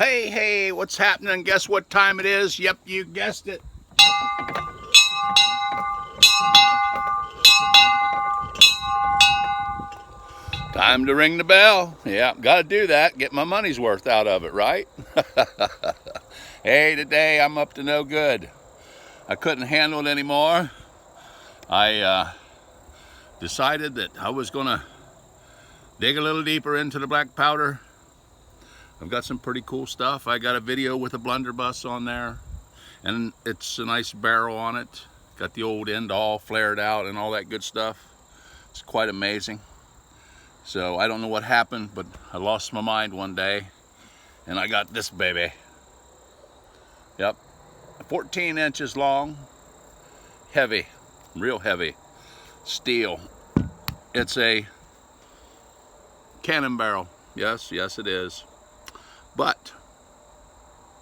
Hey, what's happening? Guess what time it is? Yep, you guessed it. Time to ring the bell. Yeah, gotta do that. Get my money's worth out of it, right? Hey, today I'm up to no good. I couldn't handle it anymore. I decided that I was gonna dig a little deeper into the black powder. I've got some pretty cool stuff. I got a video with a blunderbuss on there, and it's a nice barrel on it. Got the old end all flared out and all that good stuff. It's quite amazing. So I don't know what happened, but I lost my mind one day and I got this baby. Yep, 14 inches long, heavy, real heavy steel. It's a cannon barrel. Yes, it is. But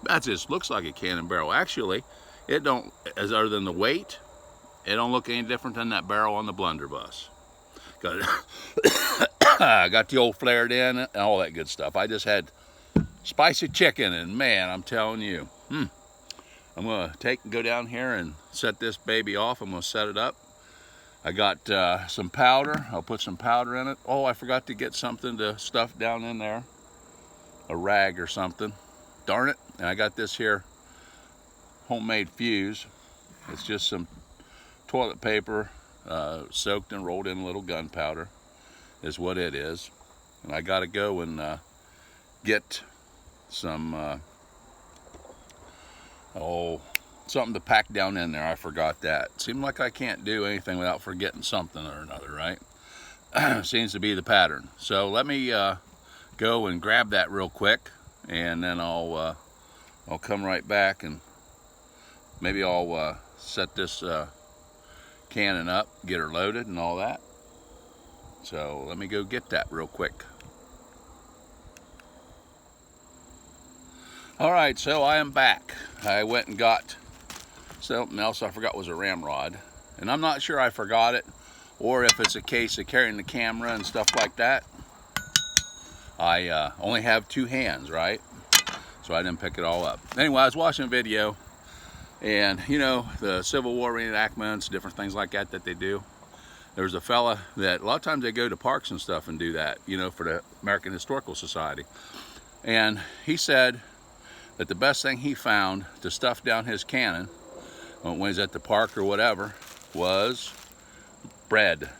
that just looks like a cannon barrel. Actually, it don't, as other than the weight, it don't look any different than that barrel on the blunderbuss. Got it. Got the old flared in and all that good stuff. I just had spicy chicken, and man, I'm telling you, I'm gonna go down here and set this baby off. I'm gonna set it up. I got some powder. I'll put some powder in it. Oh, I forgot to get something to stuff down in there. A rag or something. Darn it. And I got this here homemade fuse. It's just some toilet paper soaked and rolled in a little gunpowder is what it is. And I got to go and get some something to pack down in there. I forgot that. Seemed like I can't do anything without forgetting something or another, right? Seems to be the pattern. So let me go and grab that real quick, and then I'll come right back, and maybe I'll set this cannon up, get her loaded and all that. So let me go get that real quick. All right, so I am back. I went and got something else I forgot was a ramrod, and I'm not sure I forgot it or if it's a case of carrying the camera and stuff like that. I only have two hands, right? So I didn't pick it all up. Anyway, I was watching a video, and you know, the Civil War reenactments, different things like that they do. There's a fella that a lot of times they go to parks and stuff and do that, you know, for the American Historical Society. And he said that the best thing he found to stuff down his cannon when he's at the park or whatever was bread.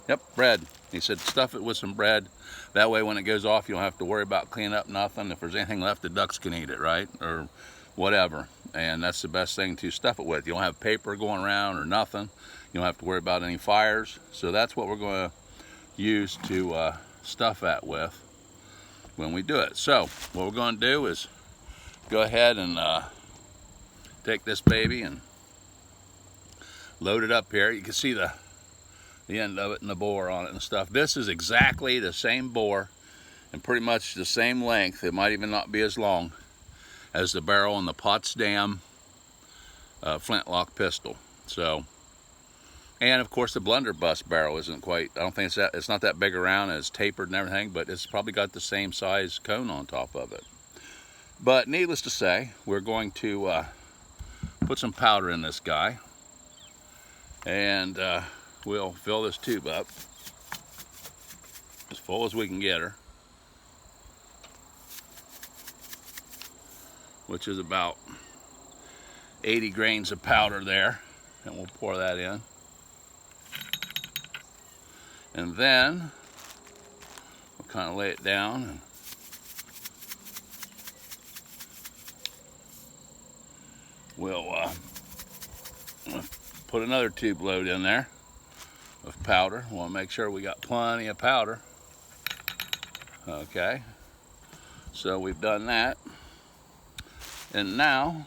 Yep, bread. He said stuff it with some bread. That way when it goes off, you don't have to worry about cleaning up nothing. If there's anything left, the ducks can eat it, right? Or whatever. And that's the best thing to stuff it with. You don't have paper going around or nothing. You don't have to worry about any fires. So that's what we're going to use to stuff that with when we do it. So what we're going to do is go ahead and take this baby and load it up here. You can see the end of it and the bore on it and stuff. This is exactly the same bore and pretty much the same length. It might even not be as long as the barrel on the Potsdam flintlock pistol. So, and of course the blunderbuss barrel isn't quite, I don't think it's not that big around, and it's tapered and everything, but it's probably got the same size cone on top of it. But needless to say, we're going to put some powder in this guy, and we'll fill this tube up as full as we can get her, which is about 80 grains of powder there, and we'll pour that in. And then we'll kind of lay it down, and we'll put another tube load in there of powder. We want to make sure we got plenty of powder. Okay, so we've done that, and now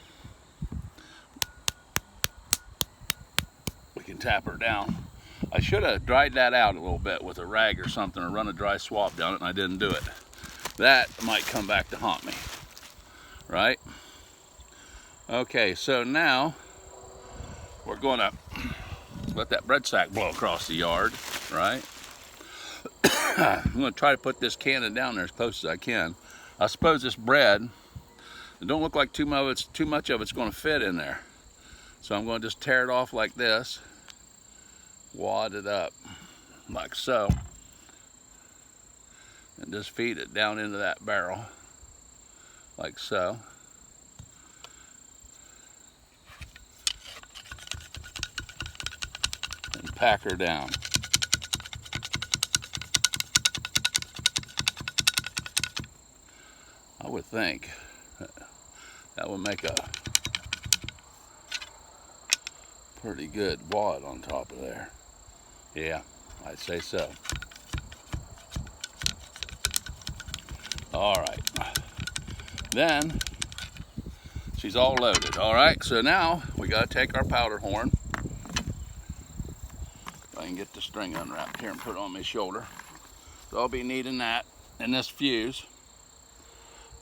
we can tap her down. I should have dried that out a little bit with a rag or something, or run a dry swab down it, and I didn't do it. That might come back to haunt me, right? Okay, so now we're going to let that bread sack blow across the yard, right? I'm going to try to put this cannon down there as close as I can. I suppose this bread It don't look like too much of it's going to fit in there. So I'm going to just tear it off like this, wad it up like so, and just feed it down into that barrel like so. And pack her down. I would think that would make a pretty good wad on top of there. Yeah, I'd say so. All right, then she's all loaded. All right, so now we got to take our powder horn. If I can get the string unwrapped here and put it on my shoulder. So I'll be needing that and this fuse.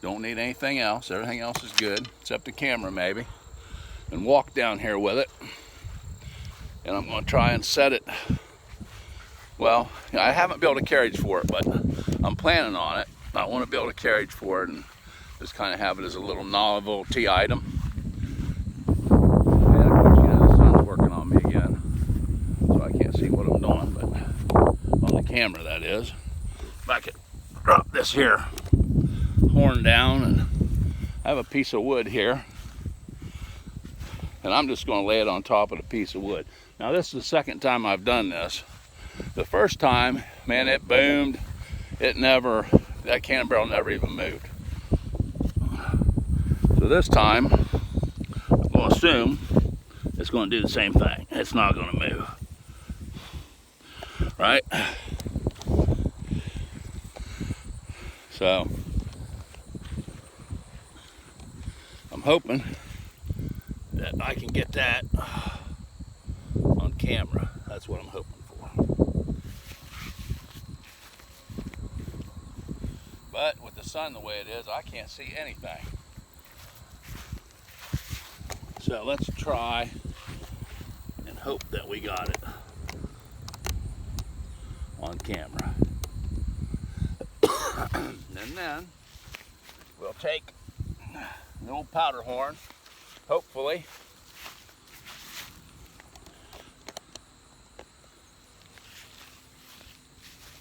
Don't need anything else. Everything else is good, except the camera maybe. And walk down here with it. And I'm going to try and set it. Well, I haven't built a carriage for it, but I'm planning on it. I want to build a carriage for it and just kind of have it as a little novelty item. And of course, you know, the sun's working on me again, so I can't see what I'm doing, but on the camera that is. If I could drop this here horn down, and I have a piece of wood here, and I'm just going to lay it on top of the piece of wood. Now this is the second time I've done this. The first time, man, it boomed. That cannon barrel never even moved. So this time, I'm going to assume it's going to do the same thing. It's not going to move. Right? So, I'm hoping that I can get that on camera. That's what I'm hoping for. But with the sun the way it is, I can't see anything. So let's try and hope that we got it on camera. And then we'll take an old powder horn, hopefully.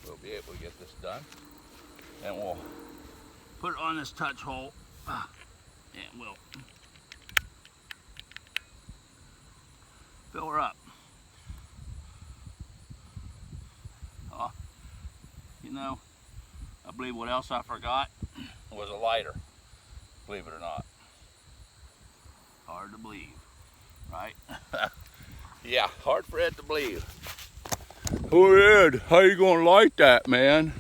We'll be able to get this done. And we'll put it on this touch hole, and we'll fill her up. You know, I believe what else I forgot was a lighter, believe it or not. Hard to believe, right? Yeah, hard for it to believe. Oh Ed, how you gonna light that, man?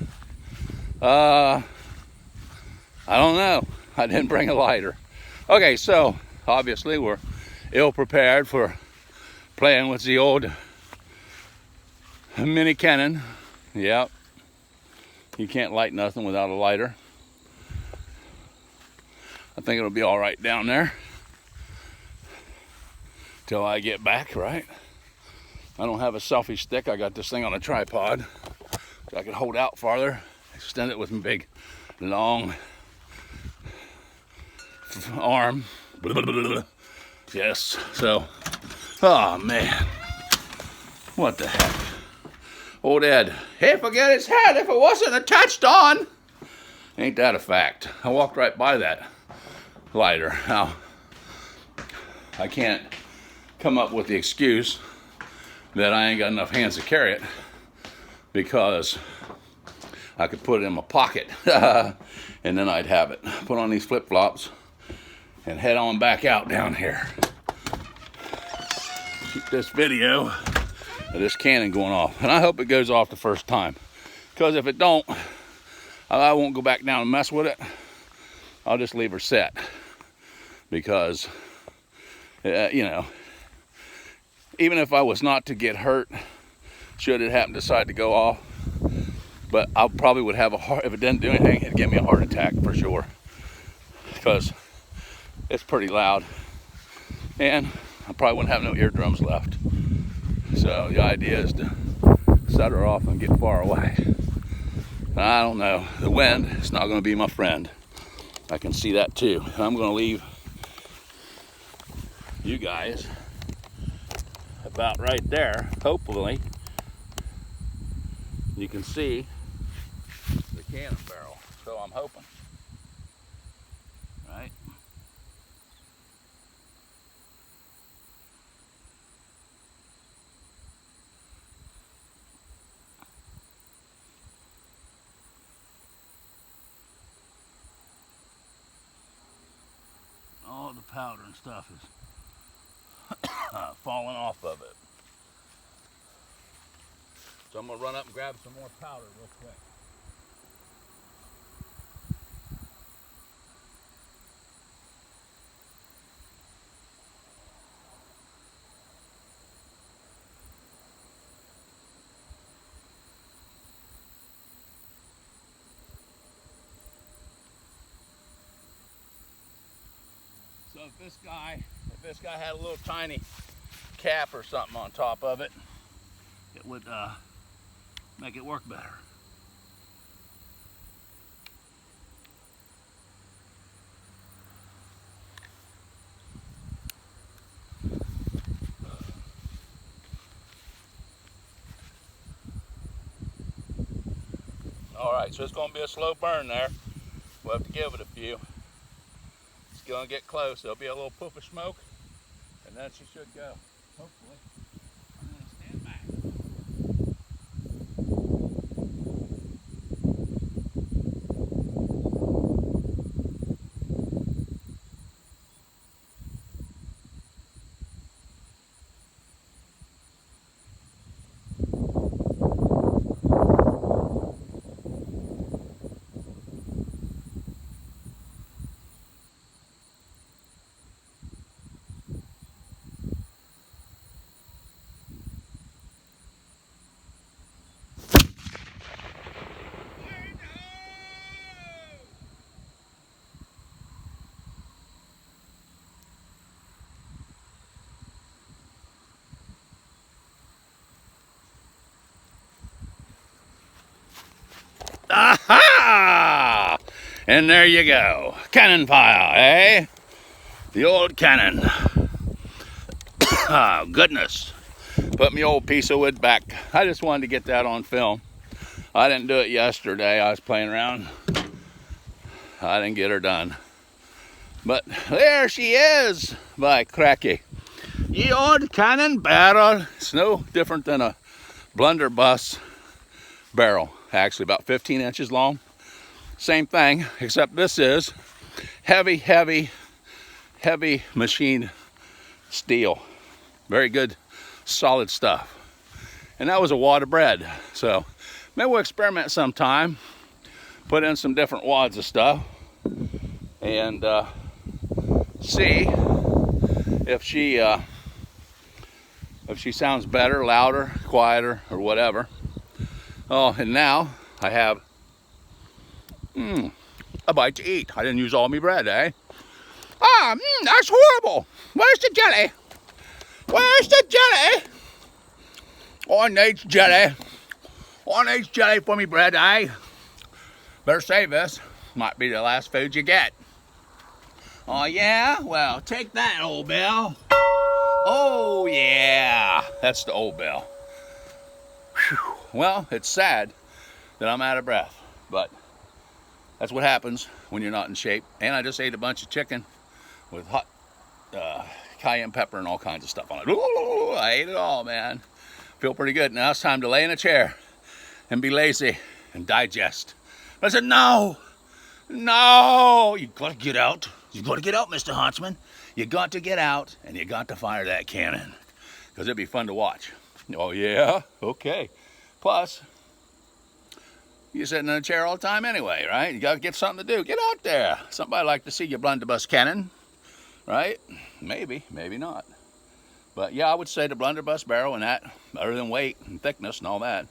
I don't know. I didn't bring a lighter. Okay, so obviously we're ill prepared for playing with the old mini cannon. Yep. You can't light nothing without a lighter. I think it'll be all right down there till I get back, right? I don't have a selfie stick. I got this thing on a tripod so I can hold out farther, extend it with my big, long arm. Yes, so, oh man, what the heck? Old Ed, he'd forget his head if it wasn't attached on. Ain't that a fact? I walked right by that lighter. Now, I can't come up with the excuse that I ain't got enough hands to carry it, because I could put it in my pocket and then I'd have it. Put on these flip-flops and head on back out down here. Keep this video of this cannon going off, and I hope it goes off the first time, because if it don't, I won't go back down and mess with it. I'll just leave her set, because you know, even if I was not to get hurt, should it happen to decide to go off, but I probably would have a heart, if it didn't do anything, it'd give me a heart attack for sure, because it's pretty loud, and I probably wouldn't have no eardrums left. So the idea is to set her off and get far away. I don't know, the wind is not going to be my friend. I can see that too. I'm going to leave you guys about right there. Hopefully you can see the cannon barrel. So I'm hoping. Right? All the powder and stuff is falling off of it. So I'm going to run up and grab some more powder real quick. So if this guy had a little tiny cap or something on top of it, it would make it work better. All right, so it's going to be a slow burn there. We'll have to give it a few. It's going to get close. There'll be a little poof of smoke, and then she should go. Hopefully. I'm going to stand back. Aha! And there you go. Cannon fire, eh? The old cannon. Oh, goodness. Put me old piece of wood back. I just wanted to get that on film. I didn't do it yesterday. I was playing around. I didn't get her done. But there she is, by cracky. Ye old cannon barrel. It's no different than a blunderbuss barrel. Actually about 15 inches long. Same thing, except this is heavy, heavy, heavy machine steel. Very good, solid stuff. And that was a wad of bread. So maybe we'll experiment sometime. Put in some different wads of stuff and see if she sounds better, louder, quieter, or whatever. Oh, and now I have a bite to eat. I didn't use all my bread, eh? That's horrible. Where's the jelly? Where's the jelly? I need jelly. I need jelly for me bread, eh? Better save this. Might be the last food you get. Oh, yeah? Well, take that, old Bill. Oh, yeah. That's the old Bill. Whew. Well, it's sad that I'm out of breath, but that's what happens when you're not in shape. And I just ate a bunch of chicken with hot cayenne pepper and all kinds of stuff on it. Ooh, I ate it all, man. Feel pretty good. Now it's time to lay in a chair and be lazy and digest. But I said, no, you got to get out. You got to get out, Mr. Huntsman. You got to get out and you got to fire that cannon because it'd be fun to watch. Oh, yeah? Okay. Plus, you're sitting in a chair all the time anyway, right? You got to get something to do. Get out there. Somebody like to see your blunderbuss cannon, right? Maybe, maybe not. But yeah, I would say the blunderbuss barrel and that, other than weight and thickness and all that,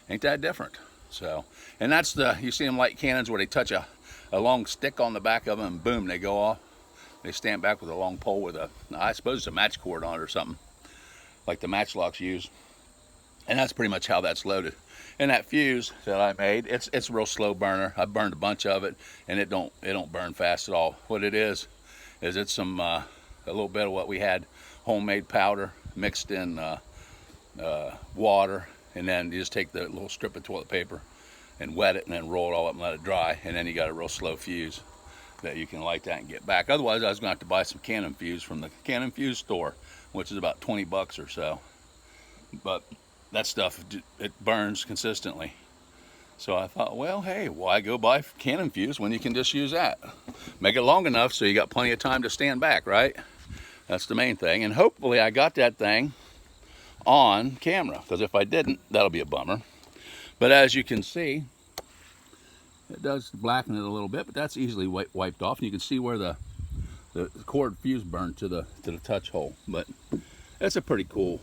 ain't that different. So, and that's you see them light cannons where they touch a long stick on the back of them and boom, they go off. They stand back with a long pole with I suppose it's a match cord on it or something, like the matchlocks use. And that's pretty much how that's loaded. And that fuse that I made, it's a real slow burner. I burned a bunch of it, and it don't burn fast at all. What it is it's some a little bit of what we had, homemade powder mixed in water, and then you just take the little strip of toilet paper and wet it, and then roll it all up and let it dry, and then you got a real slow fuse that you can light that and get back. Otherwise, I was gonna have to buy some Canon fuse from the Canon fuse store, which is about 20 bucks or so. But that stuff, it burns consistently. So I thought, well, hey, why go buy Canon fuse when you can just use that? Make it long enough so you got plenty of time to stand back, right? That's the main thing. And hopefully I got that thing on camera, because if I didn't, that'll be a bummer. But as you can see, it does blacken it a little bit, but that's easily wiped off. And you can see where the cord fuse burned to the touch hole. But it's a pretty cool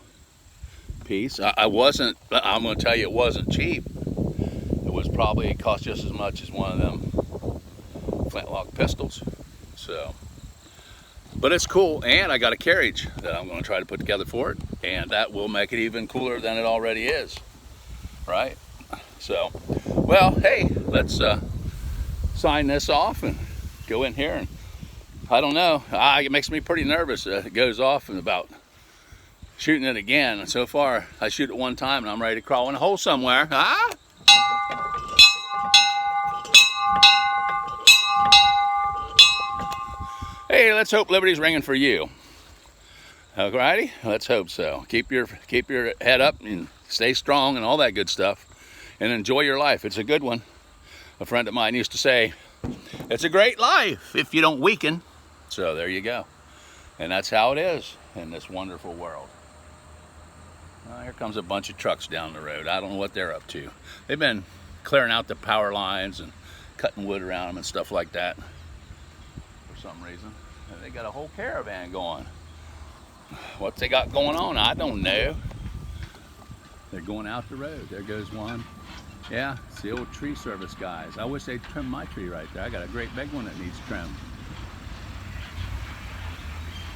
piece. I'm going to tell you, it wasn't cheap. It was probably, it cost just as much as one of them flintlock pistols. So, but it's cool, and I got a carriage that I'm going to try to put together for it, and that will make it even cooler than it already is, right? So, well, hey, let's sign this off and go in here, and I don't know, it makes me pretty nervous. It goes off and about shooting it again, and so far I shoot it one time and I'm ready to crawl in a hole somewhere. Huh? Hey, let's hope liberty's ringing for you. Alrighty, let's hope so. Keep your head up and stay strong and all that good stuff, and enjoy your life. It's a good one. A friend of mine used to say, it's a great life if you don't weaken. So there you go. And that's how it is in this wonderful world. Well, here comes a bunch of trucks down the road. I don't know what they're up to. They've been clearing out the power lines and cutting wood around them and stuff like that for some reason. And they got a whole caravan going. What they got going on, I don't know. They're going out the road. There goes one. Yeah, it's the old tree service guys. I wish they'd trim my tree right there. I got a great big one that needs trimmed.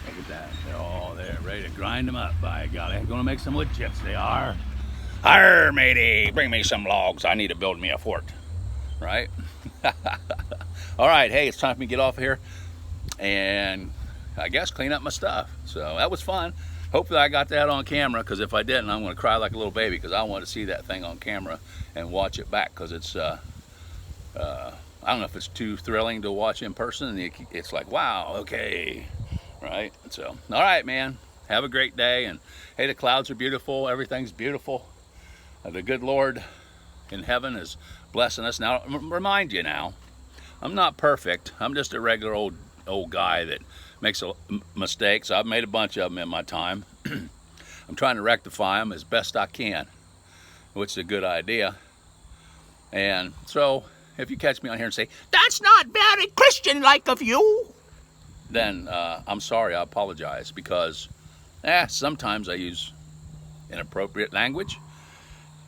Look at that. They're all there, ready to grind them up. By golly, they're gonna make some wood chips. They are. Arr, matey, bring me some logs. I need to build me a fort. Right? All right, hey, it's time for me to get off of here and I guess clean up my stuff. So that was fun. Hopefully I got that on camera, because if I didn't, I'm gonna cry like a little baby, because I want to see that thing on camera and watch it back, because it's I don't know if it's too thrilling to watch in person, and it's like, wow, okay. Right? So, all right, man. Have a great day. And hey, the clouds are beautiful. Everything's beautiful. The good Lord in heaven is blessing us. Now, remind you now, I'm not perfect. I'm just a regular old guy that makes mistakes. I've made a bunch of them in my time. I'm trying to rectify them as best I can, which is a good idea. And so, if you catch me on here and say, that's not very Christian-like of you, then I'm sorry, I apologize, because sometimes I use inappropriate language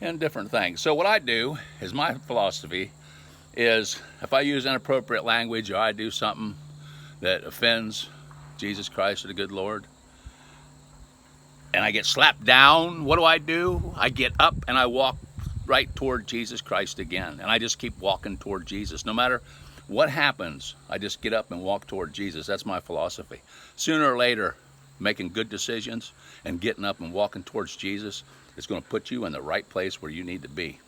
and different things. So what I do is, my philosophy is, if I use inappropriate language or I do something that offends Jesus Christ or the good Lord, and I get slapped down, what do? I get up and I walk right toward Jesus Christ again, and I just keep walking toward Jesus. No matter what happens, I just get up and walk toward Jesus. That's my philosophy. Sooner or later, making good decisions and getting up and walking towards Jesus is going to put you in the right place where you need to be.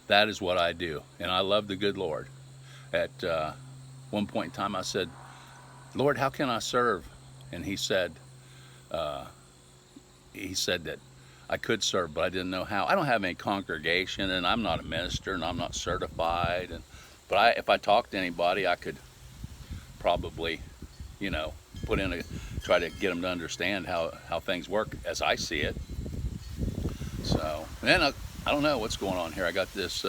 That is what I do, and I love the good Lord. At one point in time, I said, Lord, how can I serve? And he said that I could serve, but I didn't know how. I don't have any congregation, and I'm not a minister, and I'm not certified, but if I talked to anybody, I could probably, try to get them to understand how things work as I see it. So, and then I don't know what's going on here. I got this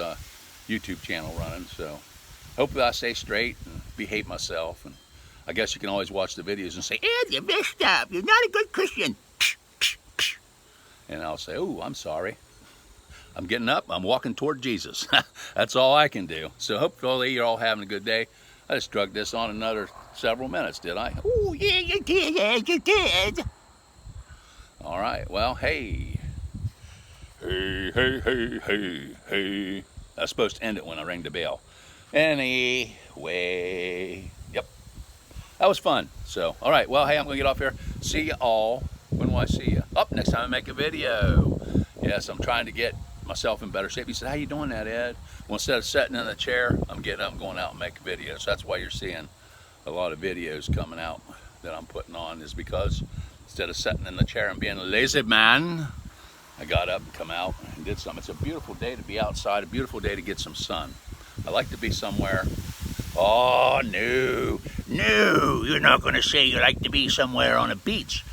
YouTube channel running, so hopefully I stay straight and behave myself. And I guess you can always watch the videos and say, Ed, you messed up. You're not a good Christian. And I'll say, oh, I'm sorry. I'm getting up. I'm walking toward Jesus. That's all I can do. So hopefully you're all having a good day. I just drug this on another several minutes, did I? Oh, yeah, you did. You did. All right. Well, hey. Hey, hey, hey, hey, hey. I was supposed to end it when I rang the bell. Anyway, yep, that was fun. So, all right, well, hey, I'm going to get off here. See you all. When will I see you? Up next time I make a video. Yes, I'm trying to get myself in better shape. He said, how you doing that, Ed? Well, instead of sitting in a chair, I'm getting up and going out and making videos. So that's why you're seeing a lot of videos coming out that I'm putting on, is because instead of sitting in the chair and being a lazy man, I got up and come out and did something. It's a beautiful day to be outside, a beautiful day to get some sun. I like to be somewhere. Oh, no, you're not going to say you like to be somewhere on a beach,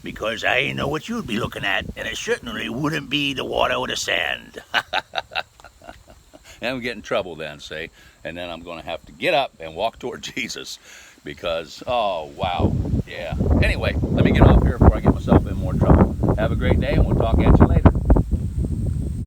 because I know what you'd be looking at, and it certainly wouldn't be the water or the sand. And I'm getting in trouble then, see? And then I'm going to have to get up and walk toward Jesus because, oh, wow, yeah. Anyway, let me get off here before I get myself in more trouble. Have a great day, and we'll talk at you later.